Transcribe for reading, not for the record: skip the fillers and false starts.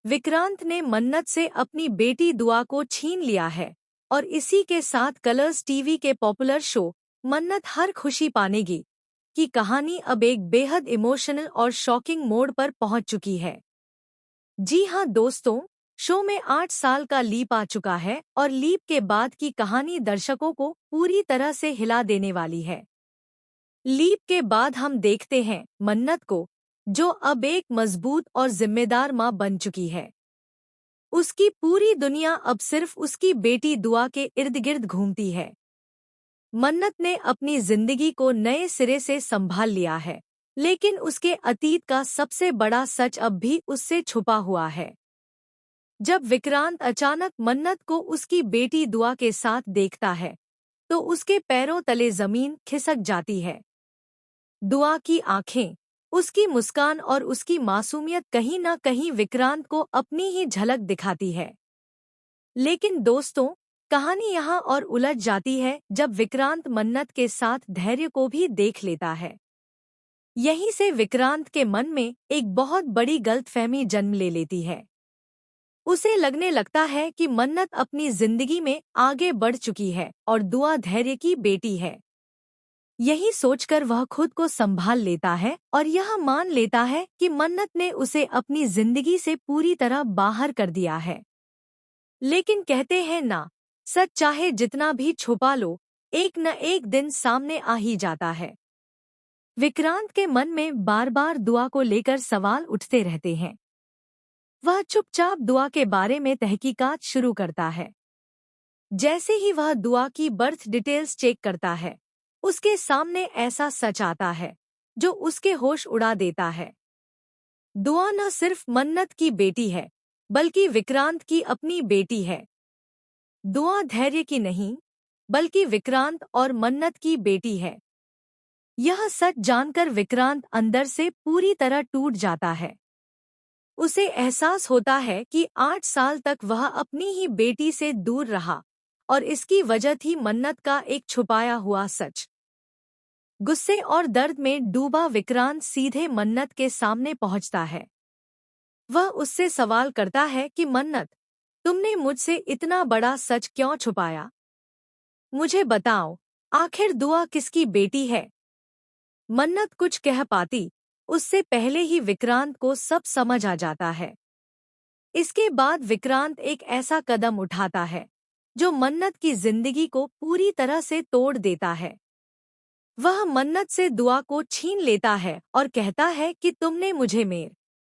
विक्रांत ने मन्नत से अपनी बेटी दुआ को छीन लिया है और इसी के साथ कलर्स टीवी के पॉपुलर शो मन्नत हर खुशी पानेगी की कहानी अब एक बेहद इमोशनल और शॉकिंग मोड़ पर पहुंच चुकी है। जी हां दोस्तों, शो में 8 साल का लीप आ चुका है और लीप के बाद की कहानी दर्शकों को पूरी तरह से हिला देने वाली है। लीप के बाद हम देखते हैं मन्नत को, जो अब एक मजबूत और जिम्मेदार मां बन चुकी है। उसकी पूरी दुनिया अब सिर्फ उसकी बेटी दुआ के इर्द गिर्द घूमती है। मन्नत ने अपनी जिंदगी को नए सिरे से संभाल लिया है, लेकिन उसके अतीत का सबसे बड़ा सच अब भी उससे छुपा हुआ है। जब विक्रांत अचानक मन्नत को उसकी बेटी दुआ के साथ देखता है, तो उसके पैरों तले जमीन खिसक जाती है। दुआ की आंखें, उसकी मुस्कान और उसकी मासूमियत कहीं न कहीं विक्रांत को अपनी ही झलक दिखाती है। लेकिन दोस्तों, कहानी यहाँ और उलझ जाती है जब विक्रांत मन्नत के साथ धैर्य को भी देख लेता है। यहीं से विक्रांत के मन में एक बहुत बड़ी गलतफहमी जन्म ले लेती है। उसे लगने लगता है कि मन्नत अपनी जिंदगी में आगे बढ़ चुकी है और दुआ धैर्य की बेटी है। यही सोचकर वह खुद को संभाल लेता है और यह मान लेता है कि मन्नत ने उसे अपनी जिंदगी से पूरी तरह बाहर कर दिया है। लेकिन कहते हैं ना, सच चाहे जितना भी छुपा लो, एक न एक दिन सामने आ ही जाता है। विक्रांत के मन में बार बार दुआ को लेकर सवाल उठते रहते हैं। वह चुपचाप दुआ के बारे में तहकीकात शुरू करता है। जैसे ही वह दुआ की बर्थ डिटेल्स चेक करता है, उसके सामने ऐसा सच आता है जो उसके होश उड़ा देता है। दुआ न सिर्फ मन्नत की बेटी है, बल्कि विक्रांत की अपनी बेटी है। दुआ धैर्य की नहीं, बल्कि विक्रांत और मन्नत की बेटी है। यह सच जानकर विक्रांत अंदर से पूरी तरह टूट जाता है। उसे एहसास होता है कि 8 साल तक वह अपनी ही बेटी से दूर रहा और इसकी वजह थी मन्नत का एक छुपाया हुआ सच। गुस्से और दर्द में डूबा विक्रांत सीधे मन्नत के सामने पहुंचता है। वह उससे सवाल करता है कि मन्नत, तुमने मुझसे इतना बड़ा सच क्यों छुपाया? मुझे बताओ, आखिर दुआ किसकी बेटी है? मन्नत कुछ कह पाती उससे पहले ही विक्रांत को सब समझ आ जाता है। इसके बाद विक्रांत एक ऐसा कदम उठाता है जो मन्नत की जिंदगी को पूरी तरह से तोड़ देता है। वह मन्नत से दुआ को छीन लेता है और कहता है कि तुमने मुझे मेरे